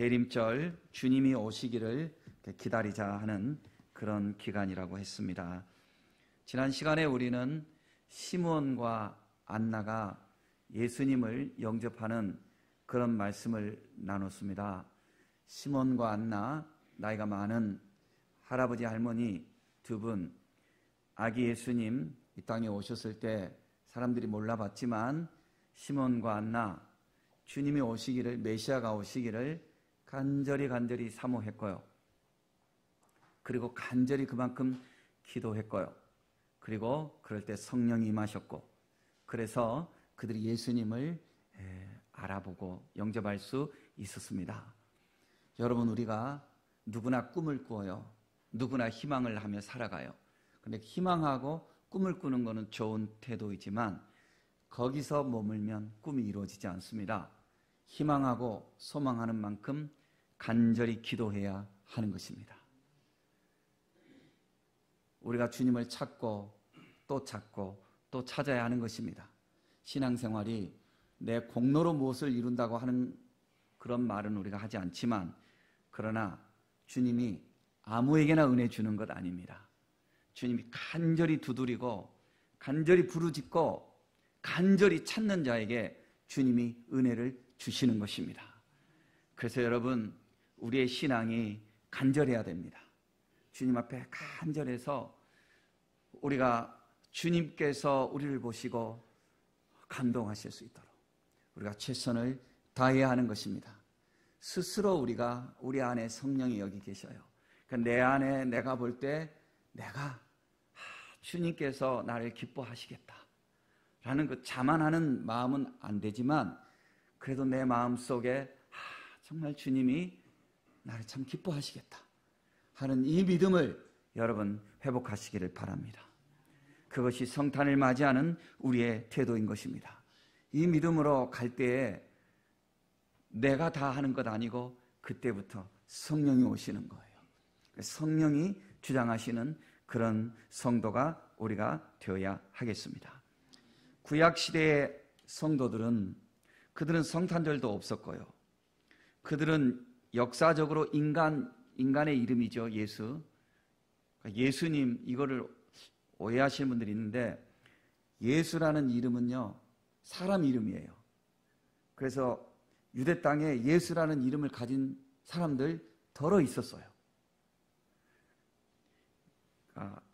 대림절 주님이 오시기를 기다리자 하는 그런 기간이라고 했습니다. 지난 시간에 우리는 시므온과 안나가 예수님을 영접하는 그런 말씀을 나눴습니다. 시몬과 안나, 나이가 많은 할아버지 할머니 두 분, 아기 예수님 이 땅에 오셨을 때 사람들이 몰라봤지만 시몬과 안나, 주님이 오시기를, 메시아가 오시기를 간절히 사모했고요. 그리고 간절히 그만큼 기도했고요. 그리고 그럴 때 성령이 임하셨고, 그래서 그들이 예수님을 알아보고 영접할 수 있었습니다. 여러분, 우리가 누구나 꿈을 꾸어요. 누구나 희망을 하며 살아가요. 그런데 희망하고 꿈을 꾸는 것은 좋은 태도이지만 거기서 머물면 꿈이 이루어지지 않습니다. 희망하고 소망하는 만큼 간절히 기도해야 하는 것입니다. 우리가 주님을 찾고 또 찾고 또 찾아야 하는 것입니다. 신앙생활이 내 공로로 무엇을 이룬다고 하는 그런 말은 우리가 하지 않지만, 그러나 주님이 아무에게나 은혜 주는 것 아닙니다. 주님이 간절히 두드리고 간절히 부르짖고 간절히 찾는 자에게 주님이 은혜를 주시는 것입니다. 그래서 여러분, 우리의 신앙이 간절해야 됩니다. 주님 앞에 간절해서 우리가 주님께서 우리를 보시고 감동하실 수 있도록 우리가 최선을 다해야 하는 것입니다. 스스로 우리가 우리 안에 성령이 여기 계셔요. 그러니까 내 안에 내가 볼 때 내가 주님께서 나를 기뻐하시겠다 라는 그 자만하는 마음은 안 되지만, 그래도 내 마음속에 정말 주님이 나를 참 기뻐하시겠다 하는 이 믿음을 여러분 회복하시기를 바랍니다. 그것이 성탄을 맞이하는 우리의 태도인 것입니다. 이 믿음으로 갈 때에 내가 다 하는 것 아니고 그때부터 성령이 오시는 거예요. 성령이 주장하시는 그런 성도가 우리가 되어야 하겠습니다. 구약시대의 성도들은 그들은 성탄절도 없었고요. 그들은 역사적으로 인간의 이름이죠. 예수님, 이거를 오해하시는 분들이 있는데, 예수라는 이름은요 사람 이름이에요. 그래서 유대 땅에 예수라는 이름을 가진 사람들 덜어 있었어요.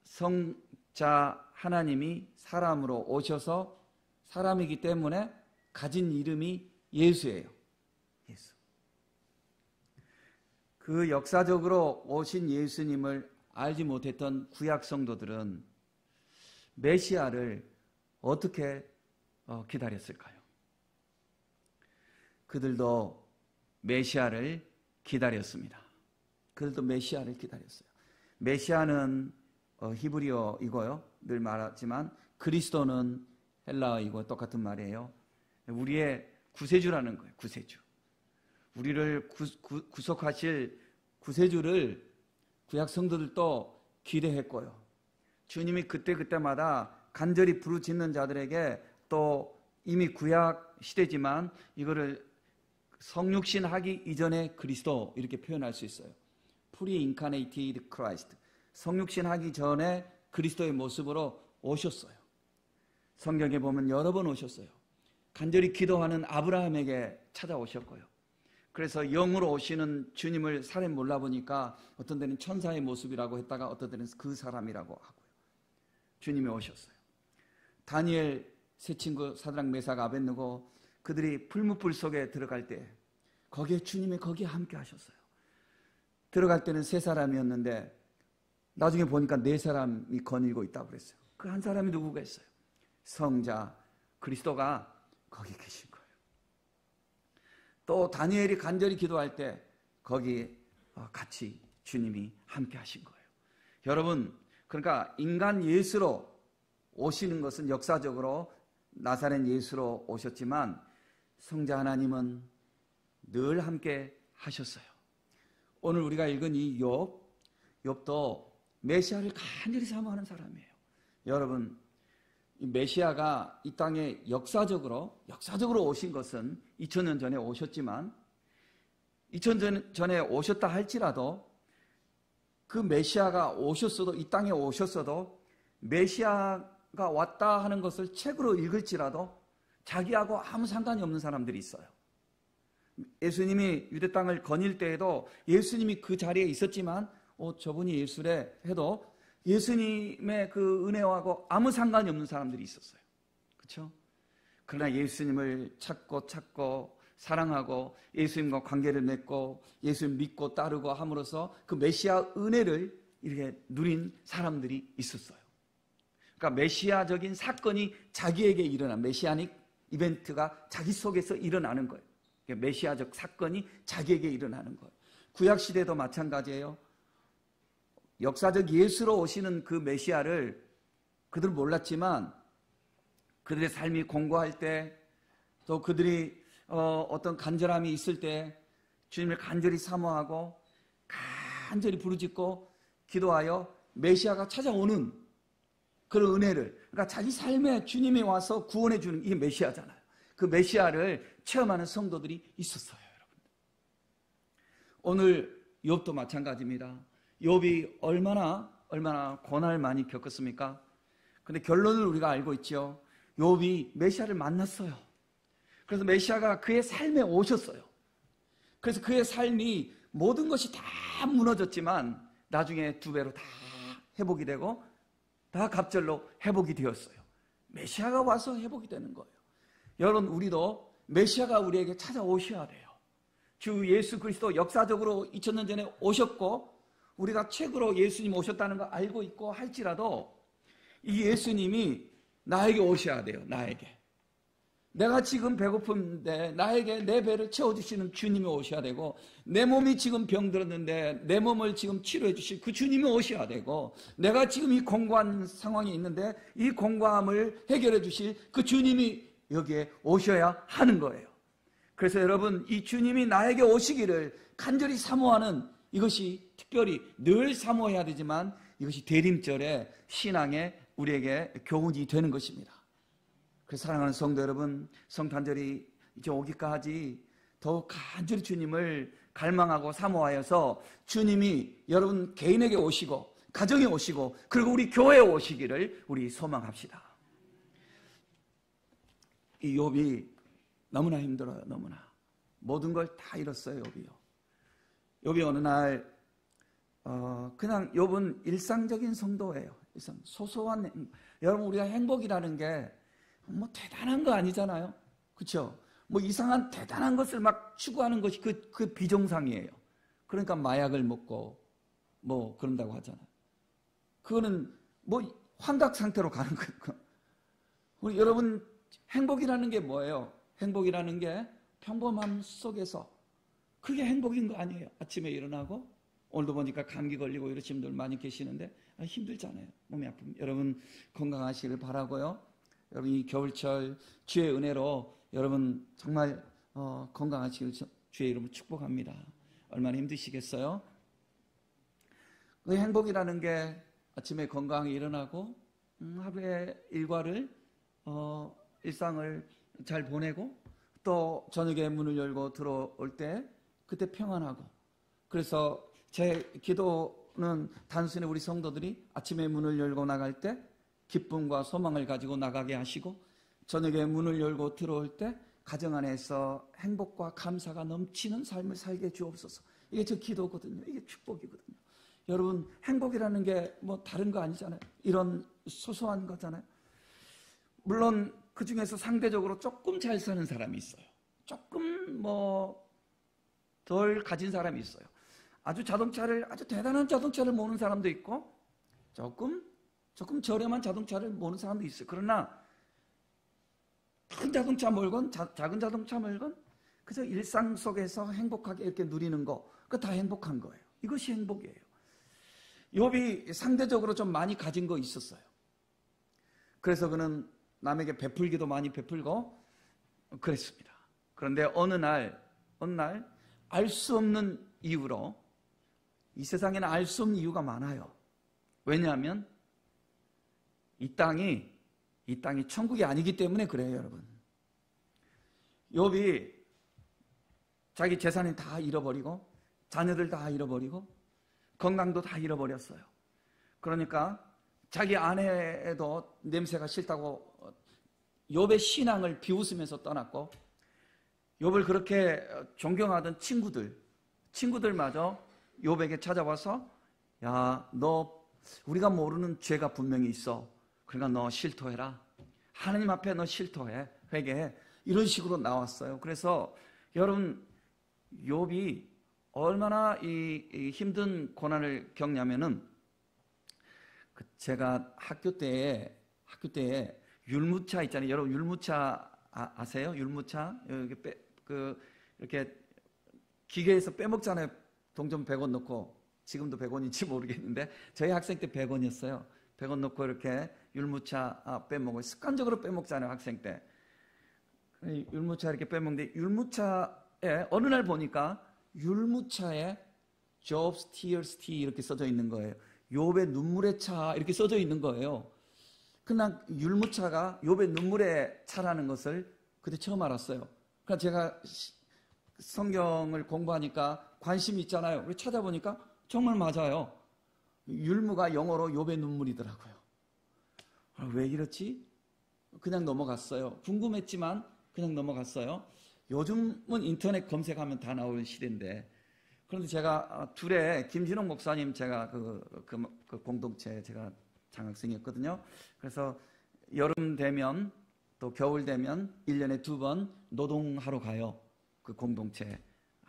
성자 하나님이 사람으로 오셔서 사람이기 때문에 가진 이름이 예수예요. 예수. 그 역사적으로 오신 예수님을 알지 못했던 구약 성도들은 메시아를 어떻게 기다렸을까요? 그들도 메시아를 기다렸습니다. 그들도 메시아를 기다렸어요. 메시아는 히브리어이고요, 늘 말하지만 그리스도는 헬라어이고 똑같은 말이에요. 우리의 구세주라는 거예요. 구세주. 우리를 구속하실 구세주를 구약 성도들도 기대했고요. 주님이 그때마다 간절히 부르짖는 자들에게 또 이미 구약 시대지만 이거를 성육신 하기 이전의 그리스도 이렇게 표현할 수 있어요. Pre-incarnated Christ. 성육신 하기 전에 그리스도의 모습으로 오셨어요. 성경에 보면 여러 번 오셨어요. 간절히 기도하는 아브라함에게 찾아오셨고요. 그래서 영으로 오시는 주님을 사람 몰라보니까 어떤 데는 천사의 모습이라고 했다가 어떤 데는 그 사람이라고 하고요. 주님이 오셨어요. 다니엘 세 친구 사드락 메삭 아벳느고 그들이 풀무불 속에 들어갈 때 거기에 주님이 거기에 함께 하셨어요. 들어갈 때는 세 사람이었는데 나중에 보니까 네 사람이 거닐고 있다고 그랬어요. 그 한 사람이 누구겠어요? 성자 그리스도가 거기 계신 거예요. 또 다니엘이 간절히 기도할 때 거기 같이 주님이 함께 하신 거예요. 여러분, 그러니까 인간 예수로 오시는 것은 역사적으로 나사렛 예수로 오셨지만 성자 하나님은 늘 함께 하셨어요. 오늘 우리가 읽은 이 욥도 메시아를 간절히 사모하는 사람이에요. 여러분, 이 메시아가 이 땅에 역사적으로 오신 것은 2000년 전에 오셨지만 2000년 전에 오셨다 할지라도 그 메시아가 오셨어도, 이 땅에 오셨어도 메시아가 왔다 하는 것을 책으로 읽을지라도 자기하고 아무 상관이 없는 사람들이 있어요. 예수님이 유대 땅을 거닐 때에도 예수님이 그 자리에 있었지만 저분이 예수래 해도 예수님의 그 은혜하고 아무 상관이 없는 사람들이 있었어요. 그렇죠? 그러나 예수님을 찾고 사랑하고 예수님과 관계를 맺고 예수님 믿고 따르고 함으로써 그 메시아 은혜를 이렇게 누린 사람들이 있었어요. 그러니까 메시아적인 사건이 자기에게 일어난, 메시아닉 이벤트가 자기 속에서 일어나는 거예요. 메시아적 사건이 자기에게 일어나는 거예요. 구약시대도 마찬가지예요. 역사적 예수로 오시는 그 메시아를 그들 몰랐지만 그들의 삶이 공고할 때, 또 그들이 어떤 간절함이 있을 때 주님을 간절히 사모하고 간절히 부르짖고 기도하여 메시아가 찾아오는 그런 은혜를, 그러니까 자기 삶에 주님이 와서 구원해 주는, 이게 메시아잖아요. 그 메시아를 체험하는 성도들이 있었어요, 여러분. 오늘 욥도 마찬가지입니다. 욥이 얼마나 고난을 많이 겪었습니까? 근데 결론을 우리가 알고 있죠. 욥이 메시아를 만났어요. 그래서 메시아가 그의 삶에 오셨어요. 그래서 그의 삶이 모든 것이 다 무너졌지만 나중에 2배로 다 회복이 되고 다 갑절로 회복이 되었어요. 메시아가 와서 회복이 되는 거예요. 여러분, 우리도 메시아가 우리에게 찾아오셔야 돼요. 주 예수 그리스도 역사적으로 2000년 전에 오셨고 우리가 책으로 예수님 오셨다는 거 알고 있고 할지라도 이 예수님이 나에게 오셔야 돼요. 나에게. 내가 지금 배고픈데 나에게 내 배를 채워주시는 주님이 오셔야 되고, 내 몸이 지금 병들었는데 내 몸을 지금 치료해 주실 그 주님이 오셔야 되고, 내가 지금 이 공고한 상황에 있는데 이 공고함을 해결해 주실 그 주님이 여기에 오셔야 하는 거예요. 그래서 여러분, 이 주님이 나에게 오시기를 간절히 사모하는, 이것이 특별히 늘 사모해야 되지만 이것이 대림절의 신앙의 우리에게 교훈이 되는 것입니다. 그래서 사랑하는 성도 여러분, 성탄절이 이제 오기까지 더욱 간절히 주님을 갈망하고 사모하여서 주님이 여러분 개인에게 오시고 가정에 오시고 그리고 우리 교회에 오시기를 우리 소망합시다. 이 욥이 너무나 힘들어요. 너무나 모든 걸 다 잃었어요. 욥이 어느 날 그냥 욥은 일상적인 성도예요. 소소한 여러분, 우리가 행복이라는 게 뭐 대단한 거 아니잖아요. 그렇죠? 뭐 이상한 대단한 것을 막 추구하는 것이 그 비정상이에요. 그러니까 마약을 먹고 뭐 그런다고 하잖아요. 그거는 뭐 환각 상태로 가는 거예요. 우리 여러분, 행복이라는 게 뭐예요? 행복이라는 게 평범함 속에서, 그게 행복인 거 아니에요? 아침에 일어나고 오늘도 보니까 감기 걸리고 이러신 분들 많이 계시는데 힘들잖아요. 몸이 아프면. 여러분 건강하시길 바라고요. 여러분 이 겨울철 주의 은혜로 여러분 정말 건강하시길 주의 이름으로 축복합니다. 얼마나 힘드시겠어요? 그 행복이라는 게 아침에 건강하게 일어나고 하루의 일과를 일상을 잘 보내고 또 저녁에 문을 열고 들어올 때 그때 평안하고, 그래서 제 기도는 단순히 우리 성도들이 아침에 문을 열고 나갈 때 기쁨과 소망을 가지고 나가게 하시고, 저녁에 문을 열고 들어올 때 가정 안에서 행복과 감사가 넘치는 삶을 살게 주옵소서. 이게 저 기도거든요. 이게 축복이거든요. 여러분, 행복이라는 게 뭐 다른 거 아니잖아요. 이런 소소한 거잖아요. 물론 그 중에서 상대적으로 조금 잘 사는 사람이 있어요. 조금 뭐 덜 가진 사람이 있어요. 아주 대단한 자동차를 모는 사람도 있고 조금 저렴한 자동차를 모는 사람도 있어요. 그러나 큰 자동차 몰건 작은 자동차 몰건 그저 일상 속에서 행복하게 이렇게 누리는 거, 그거 다 행복한 거예요. 이것이 행복이에요. 욥이 상대적으로 좀 많이 가진 거 있었어요. 그래서 그는 남에게 베풀기도 많이 베풀고 그랬습니다. 그런데 어느 날 알 수 없는 이유로, 이 세상에는 알 수 없는 이유가 많아요. 왜냐하면 이 땅이 천국이 아니기 때문에 그래요, 여러분. 욥이 자기 재산을 다 잃어버리고 자녀들 다 잃어버리고 건강도 다 잃어버렸어요. 그러니까 자기 아내도 냄새가 싫다고 욥의 신앙을 비웃으면서 떠났고, 욥을 그렇게 존경하던 친구들마저 욥에게 찾아와서 야, 너 우리가 모르는 죄가 분명히 있어. 그러니까 너 실토해라. 하나님 앞에 너 실토해. 회개해. 이런 식으로 나왔어요. 그래서 여러분, 욥이 얼마나 이 힘든 고난을 겪냐면은, 제가 학교 때에 율무차 있잖아요. 여러분 율무차 아세요? 율무차 이렇게 기계에서 빼먹잖아요. 동전 100원 넣고. 지금도 100원인지 모르겠는데 저희 학생 때 100원이었어요. 100원 넣고 이렇게 율무차 빼먹어요. 습관적으로 빼먹잖아요, 학생 때. 율무차 이렇게 빼먹는데, 율무차에 어느 날 보니까 율무차에 Job's Tears Tea 이렇게 써져 있는 거예요. 욥의 눈물의 차 이렇게 써져 있는 거예요. 그냥 율무차가 욥의 눈물의 차라는 것을 그때 처음 알았어요. 그러니까 제가 성경을 공부하니까 관심이 있잖아요. 그래서 찾아보니까 정말 맞아요. 율무가 영어로 욥의 눈물이더라고요. 왜 이렇지? 그냥 넘어갔어요. 궁금했지만 그냥 넘어갔어요. 요즘은 인터넷 검색하면 다 나오는 시대인데, 그런데 제가 김진홍 목사님, 제가 그 공동체 제가 장학생이었거든요. 그래서 여름 되면 또 겨울 되면 1년에 2번 노동하러 가요. 그 공동체.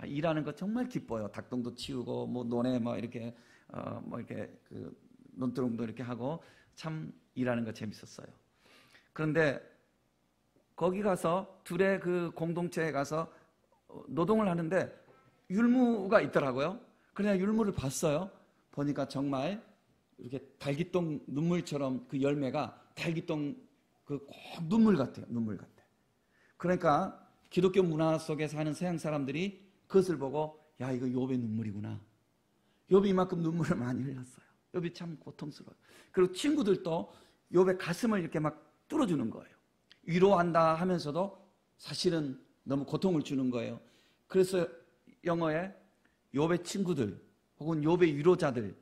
일하는 거 정말 기뻐요. 닭똥도 치우고 뭐 논에 이렇게 그 논두렁도 이렇게 하고 참 일하는 거 재밌었어요. 그런데 거기 가서 둘의 그 공동체에 가서 노동을 하는데 율무가 있더라고요. 그래서 율무를 봤어요. 보니까 정말 이렇게 달기똥 눈물처럼 그 열매가 달기똥 꼭 눈물 같아요. 눈물 같아. 그러니까 기독교 문화 속에 사는 서양 사람들이 그것을 보고 야, 이거 욥의 눈물이구나. 욥이 이만큼 눈물을 많이 흘렸어요. 욥이 참 고통스러워요. 그리고 친구들도 욥의 가슴을 이렇게 막 뚫어주는 거예요. 위로한다 하면서도 사실은 너무 고통을 주는 거예요. 그래서 영어에 욥의 친구들 혹은 욥의 위로자들,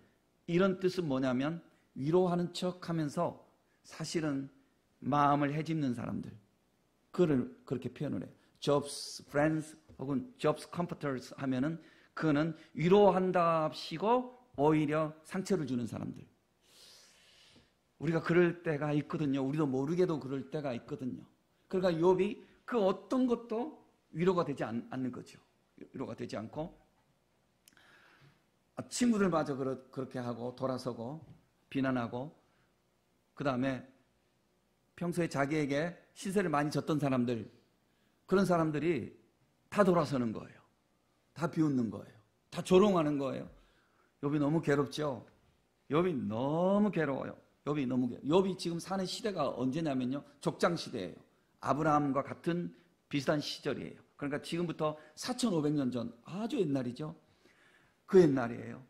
이런 뜻은 뭐냐면 위로하는 척 하면서 사실은 마음을 헤집는 사람들, 그를 그렇게 표현을 해요. Job's friends 혹은 Job's comforters 하면은 그는 위로한답시고 오히려 상처를 주는 사람들. 우리가 그럴 때가 있거든요. 우리도 모르게도 그럴 때가 있거든요. 그러니까 욥이 그 어떤 것도 위로가 되지 않는 거죠. 위로가 되지 않고 친구들마저 그렇게 하고 돌아서고 비난하고, 그 다음에 평소에 자기에게 시세를 많이 졌던 사람들, 그런 사람들이 다 돌아서는 거예요. 다 비웃는 거예요. 다 조롱하는 거예요. 욥이 너무 괴롭죠. 욥이 너무 괴로워요. 욥이 지금 사는 시대가 언제냐면요, 족장 시대예요. 아브라함과 같은 비슷한 시절이에요. 그러니까 지금부터 4,500년 전, 아주 옛날이죠. 그 옛날이에요.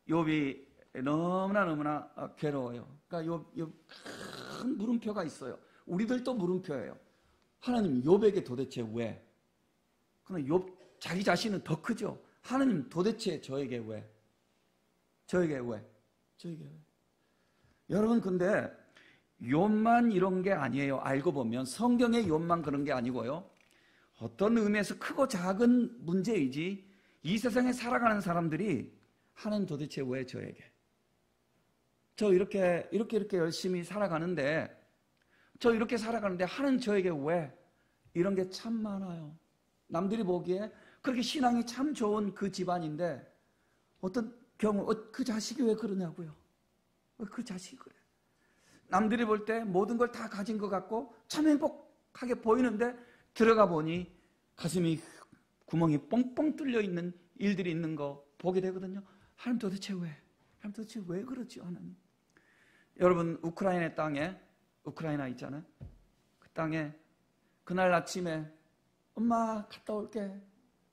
욥이 너무나 괴로워요. 그러니까 욥 큰 물음표가 있어요. 우리들도 물음표예요. 하나님, 욥에게 도대체 왜? 그러나 욥 자기 자신은 더 크죠. 하나님, 도대체 저에게 왜? 저에게 왜? 여러분, 근데 욥만 이런 게 아니에요. 알고 보면 성경의 욥만 그런 게 아니고요, 어떤 의미에서 크고 작은 문제이지 이 세상에 살아가는 사람들이 하나님, 도대체 왜 저에게? 저 이렇게 열심히 살아가는데, 하나님 저에게 왜? 이런 게 참 많아요. 남들이 보기에 그렇게 신앙이 참 좋은 그 집안인데 어떤 경우 그 자식이 왜 그러냐고요. 그 자식이 그래. 남들이 볼 때 모든 걸 다 가진 것 같고 참 행복하게 보이는데 들어가 보니 가슴이 구멍이 뻥뻥 뚫려 있는 일들이 있는 거 보게 되거든요. 하나님, 도대체 왜? 하나님, 도대체 왜 그러지, 하나님? 여러분, 우크라이나 있잖아요. 그 땅에 그날 아침에 엄마 갔다 올게,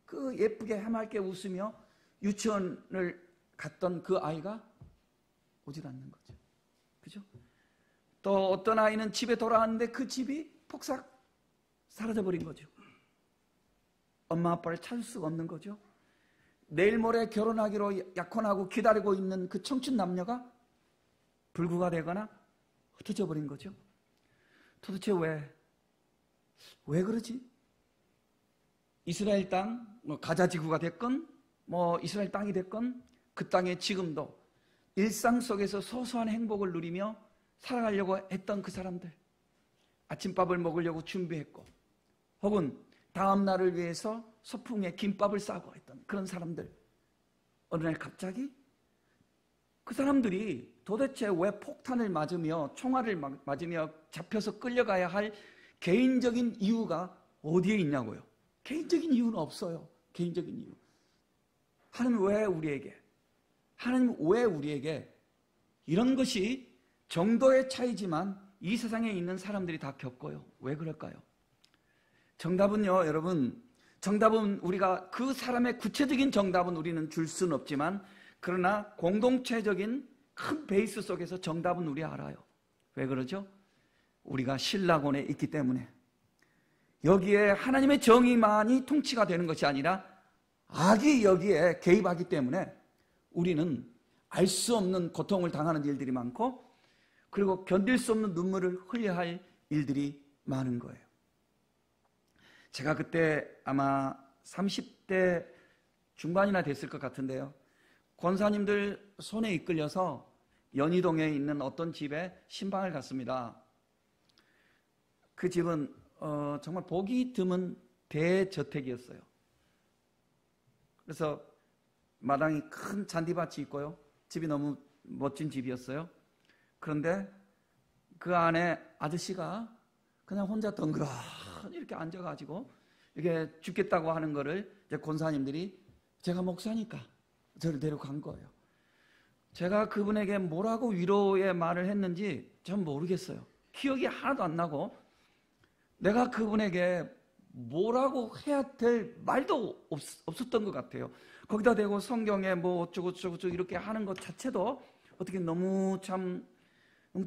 그 예쁘게 해맑게 웃으며 유치원을 갔던 그 아이가 오질 않는 거죠. 그죠? 또 어떤 아이는 집에 돌아왔는데 그 집이 폭삭 사라져버린 거죠. 엄마 아빠를 찾을 수가 없는 거죠. 내일 모레 결혼하기로 약혼하고 기다리고 있는 그 청춘 남녀가 불구가 되거나 흩어져 버린 거죠. 도대체 왜 그러지? 이스라엘 땅, 가자 지구가 됐건 이스라엘 땅이 됐건 그 땅에 지금도 일상 속에서 소소한 행복을 누리며 살아가려고 했던 그 사람들, 아침밥을 먹으려고 준비했고 혹은 다음 날을 위해서 소풍에 김밥을 싸고 했던 그런 사람들, 어느 날 갑자기 그 사람들이 도대체 왜 폭탄을 맞으며 총알을 맞으며 잡혀서 끌려가야 할 개인적인 이유가 어디에 있냐고요. 개인적인 이유는 없어요. 개인적인 이유. 하나님 왜 우리에게 이런 것이 정도의 차이지만 이 세상에 있는 사람들이 다 겪어요. 왜 그럴까요? 정답은요, 여러분, 정답은 우리가 그 사람의 구체적인 정답은 우리는 줄 수는 없지만 그러나 공동체적인 큰 베이스 속에서 정답은 우리 알아요. 왜 그러죠? 우리가 신라곤에 있기 때문에. 여기에 하나님의 정의만이 통치가 되는 것이 아니라 악이 여기에 개입하기 때문에 우리는 알 수 없는 고통을 당하는 일들이 많고 그리고 견딜 수 없는 눈물을 흘려야 할 일들이 많은 거예요. 제가 그때 아마 30대 중반이나 됐을 것 같은데요. 권사님들 손에 이끌려서 연희동에 있는 어떤 집에 신방을 갔습니다. 그 집은 정말 보기 드문 대저택이었어요. 그래서 마당이 큰 잔디밭이 있고요. 집이 너무 멋진 집이었어요. 그런데 그 안에 아저씨가 그냥 혼자 덩그러니 이렇게 앉아가지고 이게 죽겠다고 하는 거를 이제 권사님들이 제가 목사니까 저를 데려간 거예요. 제가 그분에게 뭐라고 위로의 말을 했는지 전 모르겠어요. 기억이 하나도 안 나고 내가 그분에게 뭐라고 해야 될 말도 없었던 것 같아요. 거기다 대고 성경에 뭐 어쩌고 이렇게 하는 것 자체도 어떻게 너무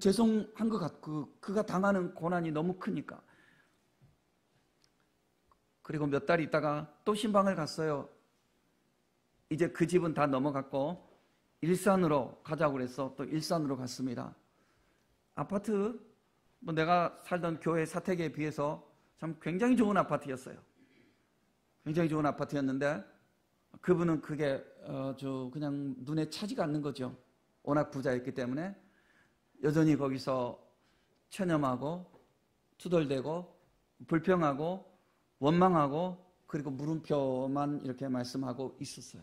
죄송한 것 같고 그가 당하는 고난이 너무 크니까. 그리고 몇 달 있다가 또 신방을 갔어요. 이제 그 집은 다 넘어갔고 일산으로 가자고 그래서 또 일산으로 갔습니다. 아파트 내가 살던 교회 사택에 비해서 참 굉장히 좋은 아파트였어요. 굉장히 좋은 아파트였는데 그분은 그게 그냥 눈에 차지가 않는 거죠. 워낙 부자였기 때문에 여전히 거기서 체념하고 투덜대고 불평하고 원망하고 그리고 물음표만 이렇게 말씀하고 있었어요.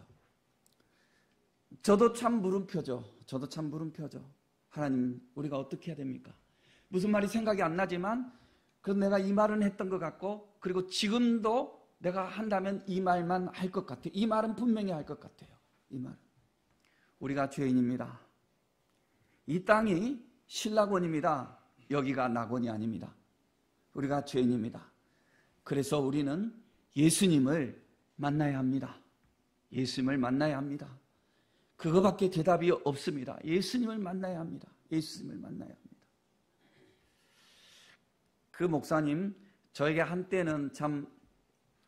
저도 참 물음표죠. 하나님, 우리가 어떻게 해야 됩니까? 무슨 말이 생각이 안 나지만 그래도 내가 이 말은 했던 것 같고 그리고 지금도 내가 한다면 이 말만 할 것 같아요. 이 말은 분명히 할 것 같아요. 이 말은. 우리가 죄인입니다. 이 땅이 신라곤입니다. 여기가 낙원이 아닙니다. 우리가 죄인입니다. 그래서 우리는 예수님을 만나야 합니다. 예수님을 만나야 합니다. 그거밖에 대답이 없습니다. 예수님을 만나야 합니다. 예수님을 만나야 합니다. 그 목사님, 저에게 한때는 참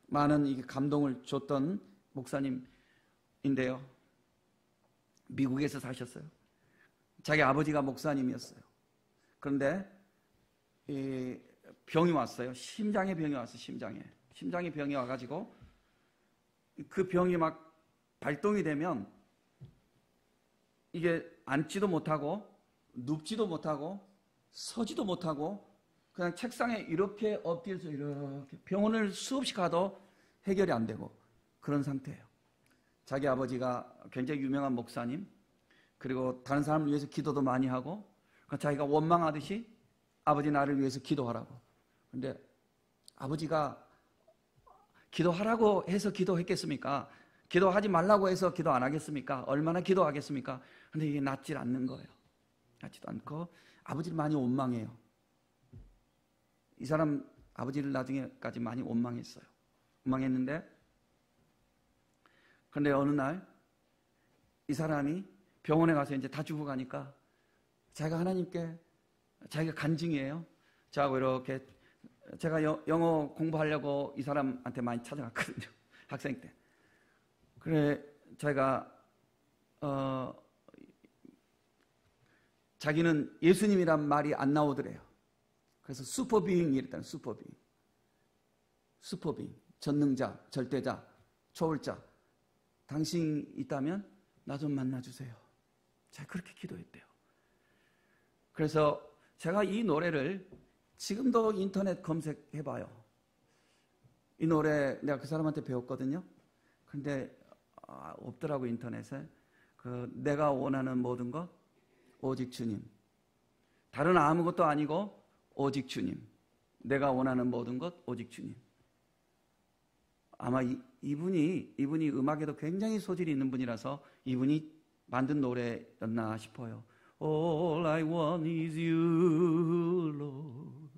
많은 감동을 줬던 목사님인데요. 미국에서 사셨어요. 자기 아버지가 목사님이었어요. 그런데 병이 왔어요. 심장의 병이 왔어요. 심장의 병이 와가지고 그 병이 막 발동이 되면 이게 앉지도 못하고 눕지도 못하고 서지도 못하고 그냥 책상에 이렇게 엎드려서 이렇게 병원을 수없이 가도 해결이 안 되고 그런 상태예요. 자기 아버지가 굉장히 유명한 목사님, 그리고 다른 사람을 위해서 기도도 많이 하고 자기가 원망하듯이 아버지 나를 위해서 기도하라고. 그런데 아버지가 기도하라고 해서 기도했겠습니까? 기도하지 말라고 해서 기도 안 하겠습니까? 얼마나 기도하겠습니까? 그런데 이게 낫질 않는 거예요. 낫지도 않고 아버지를 많이 원망해요. 이 사람 아버지를 나중에까지 많이 원망했는데 그런데 어느 날 이 사람이 병원에 가서 이제 다 죽어가니까 자기가 하나님께 자기가 간증이에요. 저하고 이렇게 제가 영어 공부하려고 이 사람한테 많이 찾아갔거든요. 학생 때. 그래 제가 자기는 예수님이란 말이 안 나오더래요. 그래서 슈퍼비잉이 이랬다는 슈퍼비잉, 전능자, 절대자, 초월자. 당신 있다면 나 좀 만나주세요. 제가 그렇게 기도했대요. 그래서 제가 이 노래를 지금도 인터넷 검색해봐요. 이 노래 내가 그 사람한테 배웠거든요. 근데 없더라고 인터넷에. 내가 원하는 모든 것 오직 주님. 다른 아무것도 아니고 오직 주님. 내가 원하는 모든 것 오직 주님. 아마 이분이 음악에도 굉장히 소질이 있는 분이라서 이분이 만든 노래였나 싶어요. All I want is you, Lord.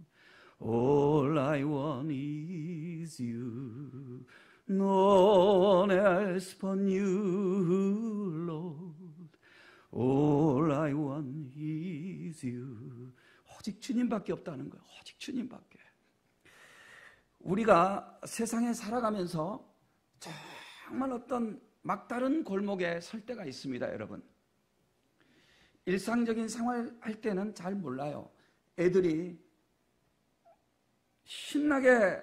All I want is you. No one else but you, Lord. All I want is you. 오직 주님밖에 없다는 거예요. 오직 주님밖에. 우리가 세상에 살아가면서 정말 어떤 막다른 골목에 설 때가 있습니다, 여러분. 일상적인 생활할 때는 잘 몰라요. 애들이 신나게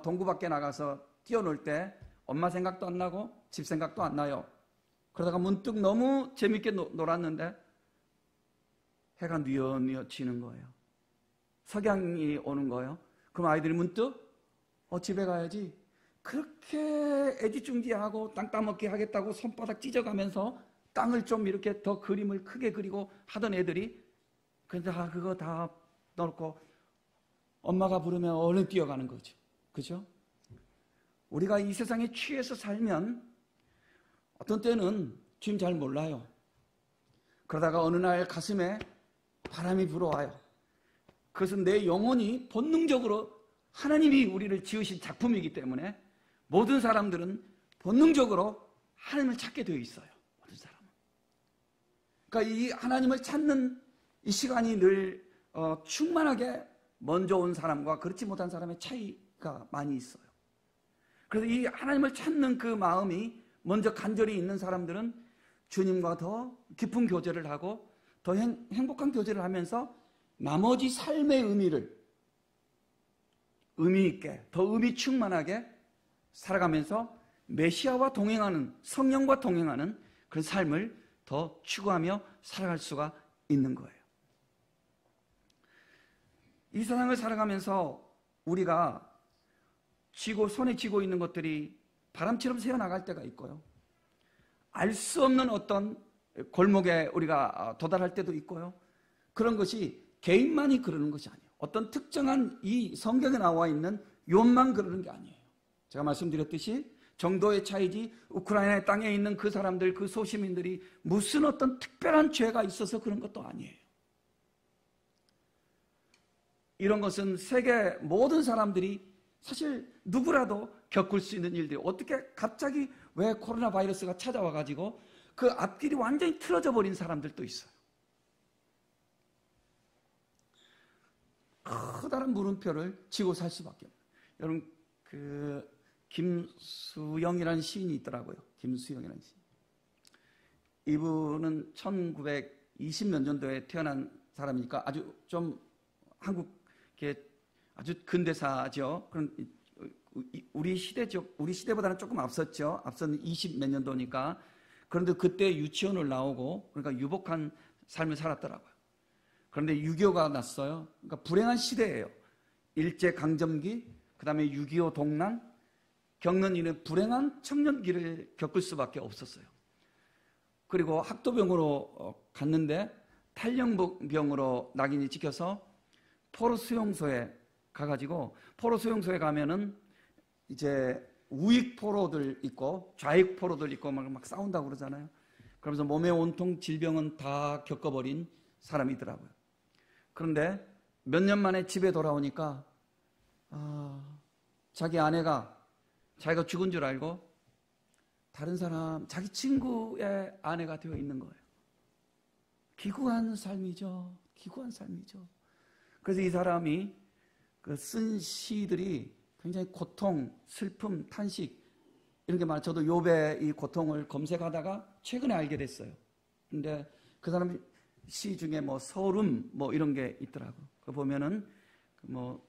동구 밖에 나가서 뛰어놀 때 엄마 생각도 안 나고 집 생각도 안 나요. 그러다가 문득 너무 재밌게 놀았는데 해가 뉘어뉘어 지는 거예요. 석양이 오는 거예요. 그럼 아이들이 문득 집에 가야지. 그렇게 애지중지하고 땅 따먹기 하겠다고 손바닥 찢어가면서 땅을 좀 이렇게 더 그림을 크게 그리고 하던 애들이 근데 그거 다 넣고 엄마가 부르면 얼른 뛰어가는 거죠. 그죠? 우리가 이 세상에 취해서 살면 어떤 때는 주님 잘 몰라요. 그러다가 어느 날 가슴에 바람이 불어와요. 그것은 내 영혼이 본능적으로 하나님이 우리를 지으신 작품이기 때문에 모든 사람들은 본능적으로 하나님을 찾게 되어 있어요. 모든 사람은. 그러니까 이 하나님을 찾는 이 시간이 늘 충만하게 먼저 온 사람과 그렇지 못한 사람의 차이가 많이 있어요. 그래서 이 하나님을 찾는 그 마음이 먼저 간절히 있는 사람들은 주님과 더 깊은 교제를 하고 더 행복한 교제를 하면서 나머지 삶의 의미를 의미 있게 더 의미 충만하게 살아가면서 메시아와 동행하는 성령과 동행하는 그런 삶을 더 추구하며 살아갈 수가 있는 거예요. 이 세상을 살아가면서 우리가 손에 쥐고 있는 것들이 바람처럼 새어나갈 때가 있고요. 알 수 없는 어떤 골목에 우리가 도달할 때도 있고요. 그런 것이 개인만이 그러는 것이 아니에요. 어떤 특정한 이 성경에 나와 있는 욕만 그러는 게 아니에요. 제가 말씀드렸듯이 정도의 차이지 우크라이나 땅에 있는 그 사람들, 그 소시민들이 무슨 어떤 특별한 죄가 있어서 그런 것도 아니에요. 이런 것은 세계 모든 사람들이 사실 누구라도 겪을 수 있는 일들이 어떻게 갑자기 왜 코로나 바이러스가 찾아와가지고 그 앞길이 완전히 틀어져 버린 사람들도 있어요. 커다란 물음표를 지고 살 수밖에 없어요. 여러분 김수영이라는 시인이 있더라고요. 김수영이라는 시인. 이분은 1920몇 년도에 태어난 사람이니까 아주 좀 한국의 아주 근대사죠. 그런 우리 시대죠. 우리 시대보다는 조금 앞섰죠. 앞선 20몇 년도니까. 그런데 그때 유치원을 나오고 그러니까 유복한 삶을 살았더라고요. 그런데 6.25가 났어요. 그러니까 불행한 시대예요. 일제강점기, 그 다음에 6.25 동란, 겪는 이는 불행한 청년기를 겪을 수밖에 없었어요. 그리고 학도병으로 갔는데 탈영병으로 낙인이 찍혀서 포로 수용소에 가가지고 포로 수용소에 가면은 이제 우익 포로들 있고 좌익 포로들 있고 막 싸운다고 그러잖아요. 그러면서 몸에 온통 질병은 다 겪어버린 사람이더라고요. 그런데 몇 년 만에 집에 돌아오니까 자기 아내가 자기가 죽은 줄 알고 다른 사람, 자기 친구의 아내가 되어 있는 거예요. 기구한 삶이죠. 기구한 삶이죠. 그래서 이 사람이 쓴 시들이 굉장히 고통, 슬픔, 탄식, 이런 게 많아요. 저도 욥의 이 고통을 검색하다가 최근에 알게 됐어요. 근데 그 사람 시 중에 뭐 서름 뭐 이런 게 있더라고. 그 보면은 뭐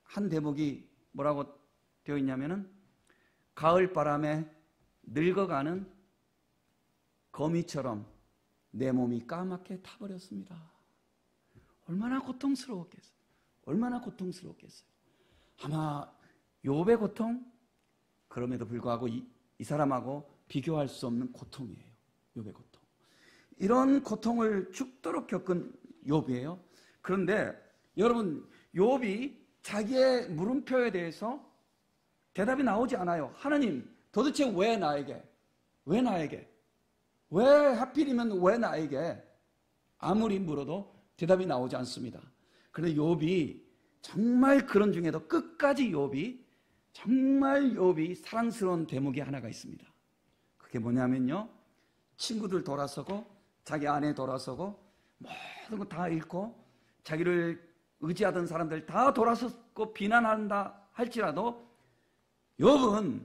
한 대목이 뭐라고 되어 있냐면은 가을 바람에 늙어가는 거미처럼 내 몸이 까맣게 타버렸습니다. 얼마나 고통스러웠겠어요. 얼마나 고통스러웠겠어요. 아마 욥의 고통, 그럼에도 불구하고 이 사람하고 비교할 수 없는 고통이에요. 욥의 고통. 이런 고통을 죽도록 겪은 욥이에요. 그런데 여러분, 욥이 자기의 물음표에 대해서 대답이 나오지 않아요. 하나님, 도대체 왜 나에게? 왜 나에게? 왜 하필이면 왜 나에게? 아무리 물어도 대답이 나오지 않습니다. 그런데 욥이 정말 그런 중에도 끝까지 정말 욥이 사랑스러운 대목이 하나가 있습니다. 그게 뭐냐면요, 친구들 돌아서고 자기 아내 돌아서고 모든 거 다 잃고 자기를 의지하던 사람들 다 돌아섰고 비난한다 할지라도 욥은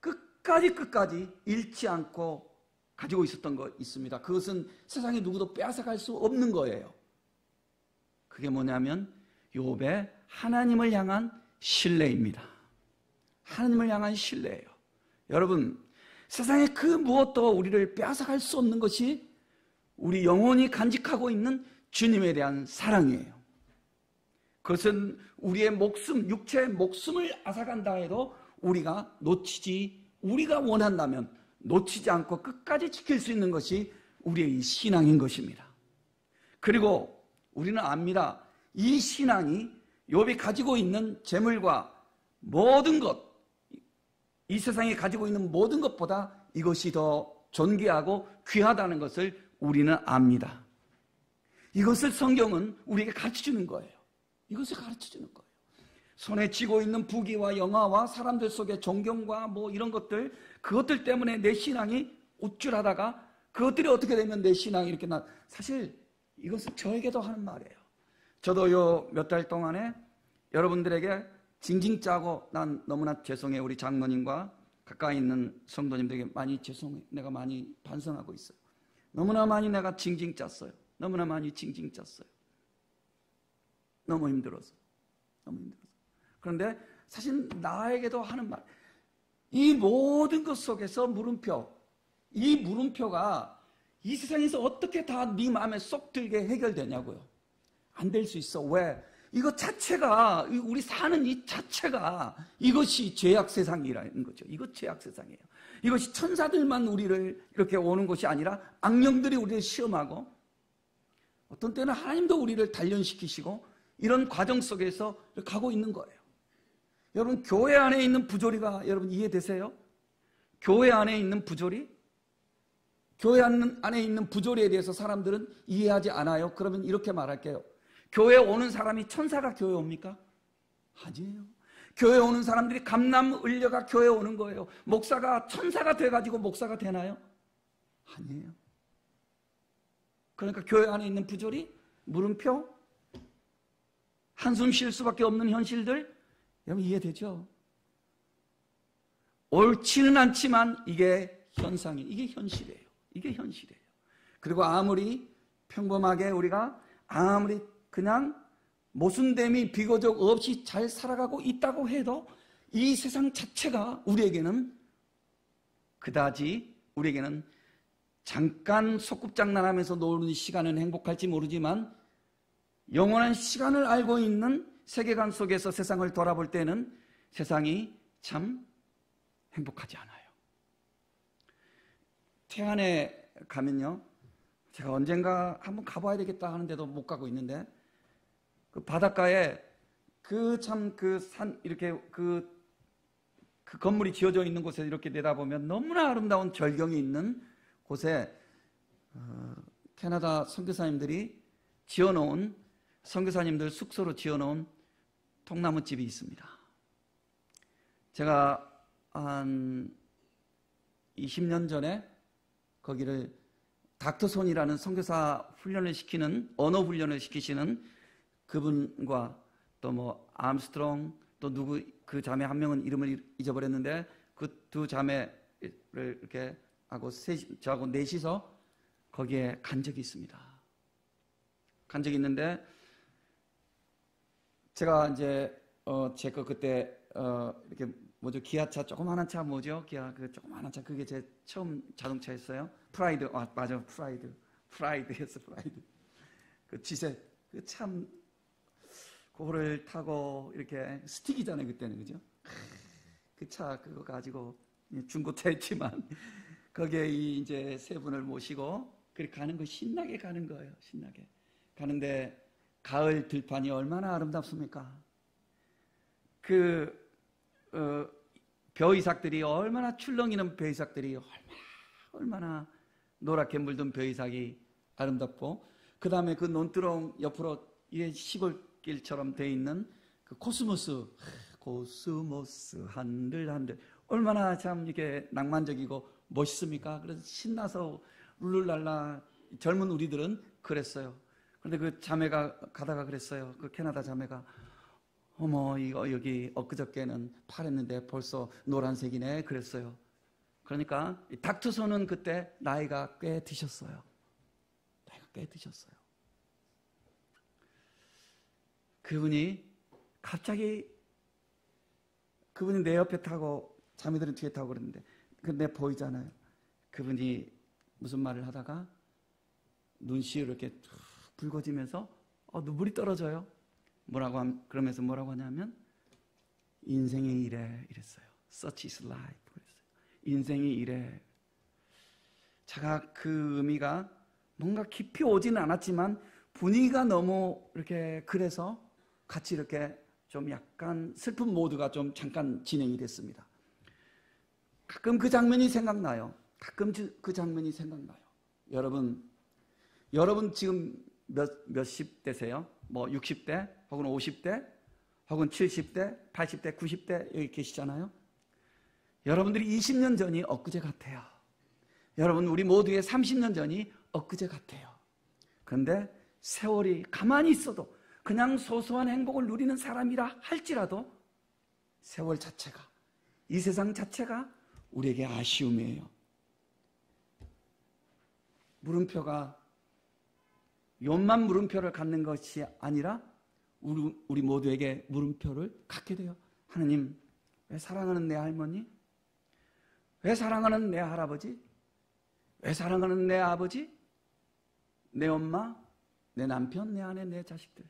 끝까지 잃지 않고 가지고 있었던 거 있습니다. 그것은 세상에 누구도 빼앗아갈 수 없는 거예요. 그게 뭐냐면 욥의 하나님을 향한 신뢰입니다. 하나님을 향한 신뢰예요. 여러분, 세상에 그 무엇도 우리를 빼앗아갈 수 없는 것이 우리 영혼이 간직하고 있는 주님에 대한 사랑이에요. 그것은 우리의 목숨, 육체의 목숨을 앗아간다 해도 우리가 원한다면 놓치지 않고 끝까지 지킬 수 있는 것이 우리의 이 신앙인 것입니다. 그리고 우리는 압니다. 이 신앙이 욥이 가지고 있는 재물과 모든 것, 이 세상에 가지고 있는 모든 것보다 이것이 더 존귀하고 귀하다는 것을 우리는 압니다. 이것을 성경은 우리에게 가르쳐주는 거예요. 이것을 가르쳐주는 거예요. 손에 쥐고 있는 부귀와 영화와 사람들 속의 존경과 뭐 이런 것들, 그것들 때문에 내 신앙이 우쭐하다가 그것들이 어떻게 되면 내 신앙이 이렇게 사실 이것은 저에게도 하는 말이에요. 저도 요 몇 달 동안에 여러분들에게 징징 짜고 난 너무나 죄송해요. 우리 장로님과 가까이 있는 성도님들에게 내가 많이 반성하고 있어요. 너무나 많이 내가 징징 짰어요. 너무나 많이 징징 짰어요. 너무 힘들어서. 그런데 사실 나에게도 하는 말, 이 모든 것 속에서 이 물음표가 이 세상에서 어떻게 다 네 마음에 쏙 들게 해결되냐고요. 안 될 수 있어. 왜? 이것 자체가, 우리 사는 이 자체가 이것이 죄악 세상이라는 거죠. 이것 죄악 세상이에요. 이것이 천사들만 우리를 이렇게 오는 것이 아니라 악령들이 우리를 시험하고 어떤 때는 하나님도 우리를 단련시키시고 이런 과정 속에서 가고 있는 거예요. 여러분, 교회 안에 있는 부조리가 여러분 이해되세요? 교회 안에 있는 부조리? 교회 안에 있는 부조리에 대해서 사람들은 이해하지 않아요. 그러면 이렇게 말할게요. 교회에 오는 사람이 천사가 교회에 옵니까? 아니에요. 교회에 오는 사람들이 감남을려가 교회에 오는 거예요. 목사가 천사가 돼가지고 목사가 되나요? 아니에요. 그러니까 교회 안에 있는 부조리, 물음표, 한숨 쉴 수밖에 없는 현실들, 여러분 이해되죠? 옳지는 않지만 이게 이게 현실이에요. 이게 현실이에요. 그리고 아무리 평범하게 우리가 아무리 그냥 모순됨이 비교적 없이 잘 살아가고 있다고 해도 이 세상 자체가 우리에게는 그다지 우리에게는 잠깐 소꿉장난하면서 노는 시간은 행복할지 모르지만 영원한 시간을 알고 있는 세계관 속에서 세상을 돌아볼 때는 세상이 참 행복하지 않아요. 태안에 가면요, 제가 언젠가 한번 가봐야 되겠다 하는데도 못 가고 있는데 그 바닷가에 그 산 이렇게 그 건물이 지어져 있는 곳에 이렇게 내다보면 너무나 아름다운 절경이 있는 곳에 캐나다 선교사님들이 지어놓은 선교사님들 숙소로 지어놓은 통나무집이 있습니다. 제가 한 20년 전에 거기를 닥터손이라는 선교사 훈련을 시키는 언어 훈련을 시키시는 그분과 또 뭐 암스트롱 또 누구 그 자매 한 명은 이름을 잊어버렸는데 그 두 자매를 이렇게 하고 저하고 넷이서 거기에 간 적이 있습니다. 간 적이 있는데 제가 이제 제 거 그때 이렇게 뭐죠? 기아차 조그마한 차 뭐죠? 기아 그 조그마한 차 그게 제 처음 자동차였어요. 프라이드. 맞아. 프라이드였어. 그 지세 그 참 그거를 타고 이렇게 스틱이잖아요 그때는. 그죠? 그 차 그거 가지고 중고차였지만 거기에 이제 세 분을 모시고 그렇게 가는 거 신나게 가는 거예요. 신나게 가는데 가을 들판이 얼마나 아름답습니까? 그 벼이삭들이 얼마나 출렁이는 벼이삭들이 얼마나 노랗게 물든 벼이삭이 아름답고, 그 다음에 그 논두렁 옆으로 이게 시골길처럼 돼 있는 그 코스모스 한들 얼마나 참 이게 낭만적이고 멋있습니까? 그래서 신나서 룰루랄라 젊은 우리들은 그랬어요. 그런데 그 자매가 가다가 그랬어요. 그 캐나다 자매가 어머 이거 여기 엊그저께는 파랬는데 벌써 노란색이네 그랬어요. 그러니까 닥터손은 그때 나이가 꽤 드셨어요. 그분이 갑자기 그분이 내 옆에 타고 자매들은 뒤에 타고 그랬는데 근데 보이잖아요. 그분이 무슨 말을 하다가 눈시울 이렇게 툭 붉어지면서 눈물이 떨어져요. 그러면서 뭐라고 하냐면 인생이 이래 이랬어요. Such is life 그랬어요. 인생이 이래. 제가 그 의미가 뭔가 깊이 오지는 않았지만 분위기가 너무 이렇게 그래서 같이 이렇게 좀 약간 슬픈 모드가 좀 잠깐 진행이 됐습니다. 가끔 그 장면이 생각나요. 여러분 지금 몇십 대세요? 뭐 60대 혹은 50대 혹은 70대 80대 90대 여기 계시잖아요. 여러분들이 20년 전이 엊그제 같아요. 여러분 우리 모두의 30년 전이 엊그제 같아요. 그런데 세월이 가만히 있어도 그냥 소소한 행복을 누리는 사람이라 할지라도 세월 자체가, 이 세상 자체가 우리에게 아쉬움이에요. 물음표가 요만 물음표를 갖는 것이 아니라 우리 모두에게 물음표를 갖게 돼요. 하나님, 왜 사랑하는 내 할머니? 왜 사랑하는 내 할아버지? 왜 사랑하는 내 아버지? 내 엄마? 내 남편? 내 아내? 내 자식들?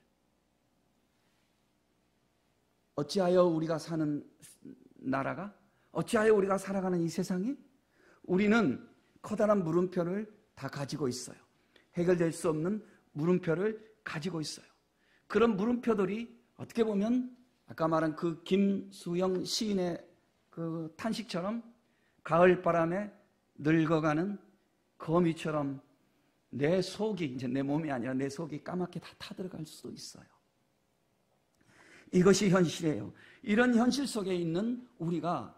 어찌하여 우리가 사는 나라가, 어찌하여 우리가 살아가는 이 세상이, 우리는 커다란 물음표를 다 가지고 있어요. 해결될 수 없는 물음표를 가지고 있어요. 그런 물음표들이 어떻게 보면 아까 말한 그 김수영 시인의 그 탄식처럼 가을바람에 늙어가는 거미처럼 내 속이, 이제 내 몸이 아니라 내 속이 까맣게 다 타들어갈 수도 있어요. 이것이 현실이에요. 이런 현실 속에 있는 우리가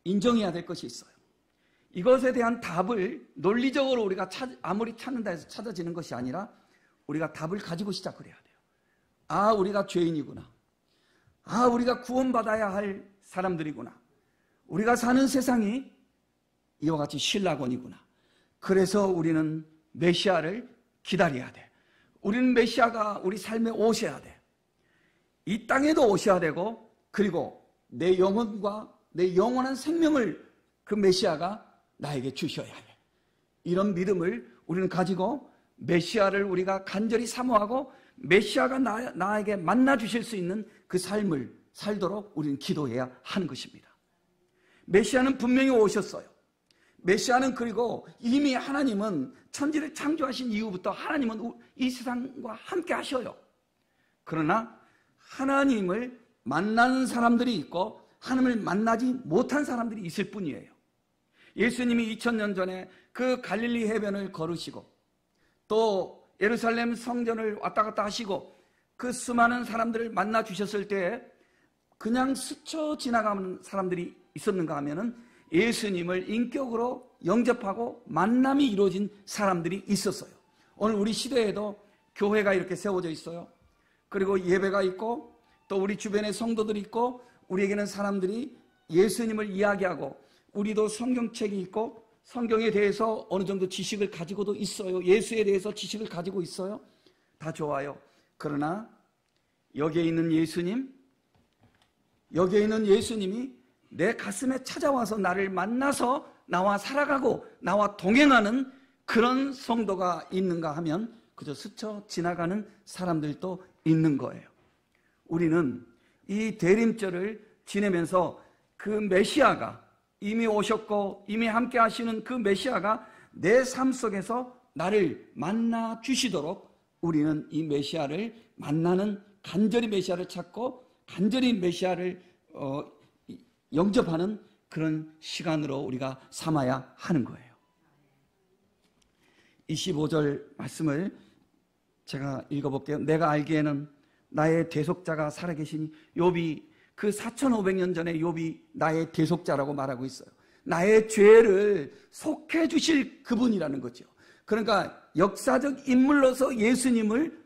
인정해야 될 것이 있어요. 이것에 대한 답을 논리적으로 우리가 아무리 찾는다 해서 찾아지는 것이 아니라 우리가 답을 가지고 시작을 해야 돼요. 우리가 죄인이구나. 우리가 구원받아야 할 사람들이구나. 우리가 사는 세상이 이와 같이 신라곤이구나. 그래서 우리는 메시아를 기다려야 돼. 우리는 메시아가 우리 삶에 오셔야 돼. 이 땅에도 오셔야 되고, 그리고 내 영혼과 내 영원한 생명을 그 메시아가 나에게 주셔야 해. 이런 믿음을 우리는 가지고 메시아를 우리가 간절히 사모하고 메시아가 나에게 만나 주실 수 있는 그 삶을 살도록 우리는 기도해야 하는 것입니다. 메시아는 분명히 오셨어요. 메시아는, 그리고 이미 하나님은 천지를 창조하신 이후부터 하나님은 이 세상과 함께 하셔요. 그러나 하나님을 만나는 사람들이 있고 하나님을 만나지 못한 사람들이 있을 뿐이에요. 예수님이 2000년 전에 그 갈릴리 해변을 걸으시고 또 예루살렘 성전을 왔다 갔다 하시고 그 수많은 사람들을 만나 주셨을 때 그냥 스쳐 지나가는 사람들이 있었는가 하면은 예수님을 인격으로 영접하고 만남이 이루어진 사람들이 있었어요. 오늘 우리 시대에도 교회가 이렇게 세워져 있어요. 그리고 예배가 있고 또 우리 주변에 성도들이 있고 우리에게는 사람들이 예수님을 이야기하고 우리도 성경책이 있고 성경에 대해서 어느 정도 지식을 가지고도 있어요. 예수에 대해서 지식을 가지고 있어요. 다 좋아요. 그러나 여기에 있는 예수님이 내 가슴에 찾아와서 나를 만나서 나와 살아가고 나와 동행하는 그런 성도가 있는가 하면 그저 스쳐 지나가는 사람들도 있는 거예요. 우리는 이 대림절을 지내면서 그 메시아가 이미 오셨고 이미 함께 하시는 그 메시아가 내 삶 속에서 나를 만나 주시도록 우리는 이 메시아를 만나는, 간절히 메시아를 찾고 간절히 메시아를 영접하는 그런 시간으로 우리가 삼아야 하는 거예요. 25절 말씀을 제가 읽어볼게요. 내가 알기에는 나의 대속자가 살아계시니, 욥이 그 4,500년 전에 욥이 나의 대속자라고 말하고 있어요. 나의 죄를 속해 주실 그분이라는 거죠. 그러니까 역사적 인물로서 예수님을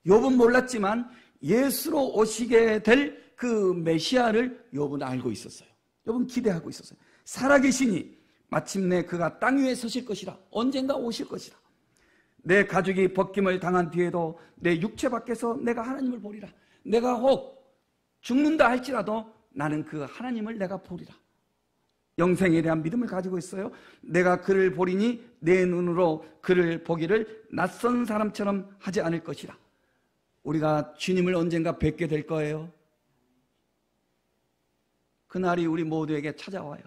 욥은 몰랐지만 예수로 오시게 될 그 메시아를 욥은 알고 있었어요. 욥은 기대하고 있었어요. 살아계시니 마침내 그가 땅 위에 서실 것이라, 언젠가 오실 것이라. 내 가죽이 벗김을 당한 뒤에도 내 육체 밖에서 내가 하나님을 보리라. 내가 혹 죽는다 할지라도 나는 그 하나님을 내가 보리라. 영생에 대한 믿음을 가지고 있어요. 내가 그를 보리니 내 눈으로 그를 보기를 낯선 사람처럼 하지 않을 것이라. 우리가 주님을 언젠가 뵙게 될 거예요. 그날이 우리 모두에게 찾아와요.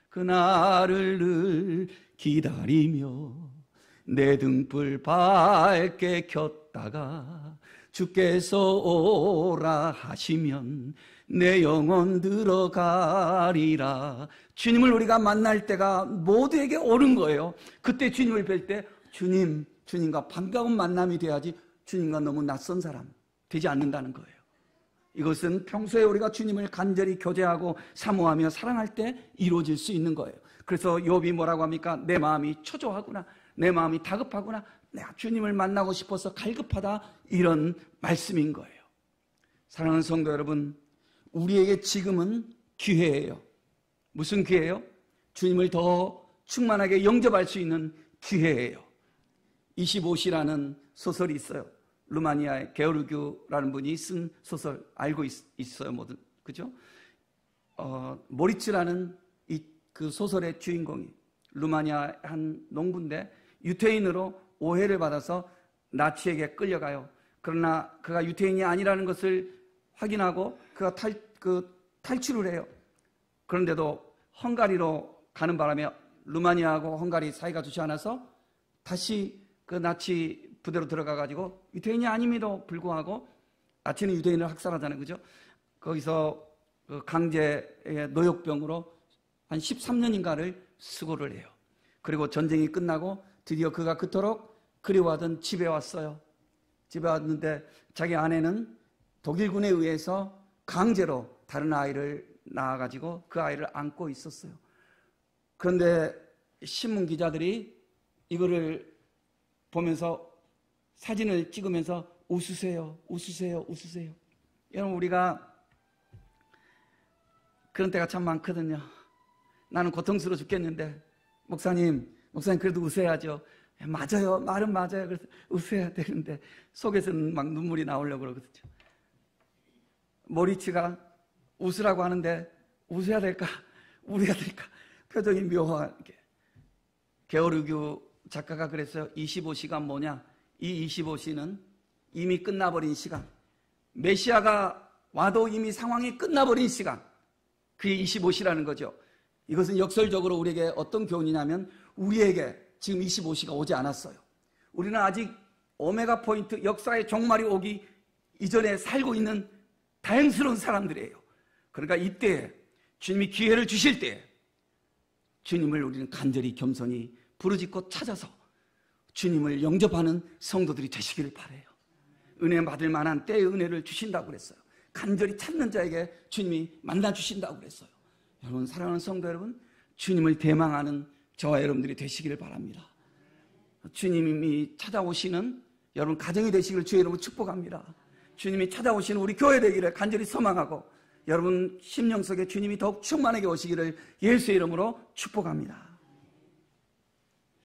그날을 늘 기다리며 내 등불 밝게 켰다가 주께서 오라 하시면 내 영혼 들어가리라. 주님을 우리가 만날 때가 모두에게 오는 거예요. 그때 주님을 뵐 때 주님과 반가운 만남이 돼야지 주님과 너무 낯선 사람 되지 않는다는 거예요. 이것은 평소에 우리가 주님을 간절히 교제하고 사모하며 사랑할 때 이루어질 수 있는 거예요. 그래서 욥이 뭐라고 합니까? 내 마음이 초조하구나, 내 마음이 다급하구나, 내가 주님을 만나고 싶어서 갈급하다, 이런 말씀인 거예요. 사랑하는 성도 여러분, 우리에게 지금은 기회예요. 무슨 기회예요? 주님을 더 충만하게 영접할 수 있는 기회예요. 25시라는 소설이 있어요. 루마니아의 게오르규라는 분이 쓴 소설 알고 있어요, 모두. 그죠? 모리츠라는 그 소설의 주인공이 루마니아 한 농부인데 유태인으로 오해를 받아서 나치에게 끌려가요. 그러나 그가 유태인이 아니라는 것을 확인하고 그가 탈출을 해요. 그런데도 헝가리로 가는 바람에 루마니아하고 헝가리 사이가 좋지 않아서 다시 그 나치 부대로 들어가가지고 유태인이 아님에도 불구하고 나치는 유태인을 학살하잖아요. 그죠? 거기서 그 강제의 노역병으로 한 13년인가를 수고를 해요. 그리고 전쟁이 끝나고 드디어 그가 그토록 그리워하던 집에 왔어요. 집에 왔는데 자기 아내는 독일군에 의해서 강제로 다른 아이를 낳아가지고 그 아이를 안고 있었어요. 그런데 신문 기자들이 이거를 보면서 사진을 찍으면서 웃으세요, 웃으세요, 웃으세요. 여러분, 우리가 그런 때가 참 많거든요. 나는 고통스러워 죽겠는데 목사님 그래도 웃어야죠. 맞아요, 말은 맞아요. 그래서 웃어야 되는데 속에서는 막 눈물이 나오려고 그러거든요. 모리츠가 웃으라고 하는데 웃어야 될까, 울어야 될까, 표정이 묘하게. 게오르규 작가가 그랬어요. 25시가 뭐냐? 이 25시는 이미 끝나버린 시간, 메시아가 와도 이미 상황이 끝나버린 시간, 그게 25시라는 거죠. 이것은 역설적으로 우리에게 어떤 교훈이냐면 우리에게 지금 25시가 오지 않았어요. 우리는 아직 오메가 포인트, 역사의 종말이 오기 이전에 살고 있는 다행스러운 사람들이에요. 그러니까 이때 주님이 기회를 주실 때 주님을 우리는 간절히 겸손히 부르짖고 찾아서 주님을 영접하는 성도들이 되시기를 바라요. 은혜 받을 만한 때의 은혜를 주신다고 그랬어요. 간절히 찾는 자에게 주님이 만나 주신다고 그랬어요. 여러분, 사랑하는 성도 여러분, 주님을 대망하는 저와 여러분들이 되시기를 바랍니다. 주님이 찾아오시는 여러분 가정이 되시기를 주의 이름으로 축복합니다. 주님이 찾아오시는 우리 교회 되기를 간절히 소망하고 여러분 심령 속에 주님이 더욱 충만하게 오시기를 예수의 이름으로 축복합니다.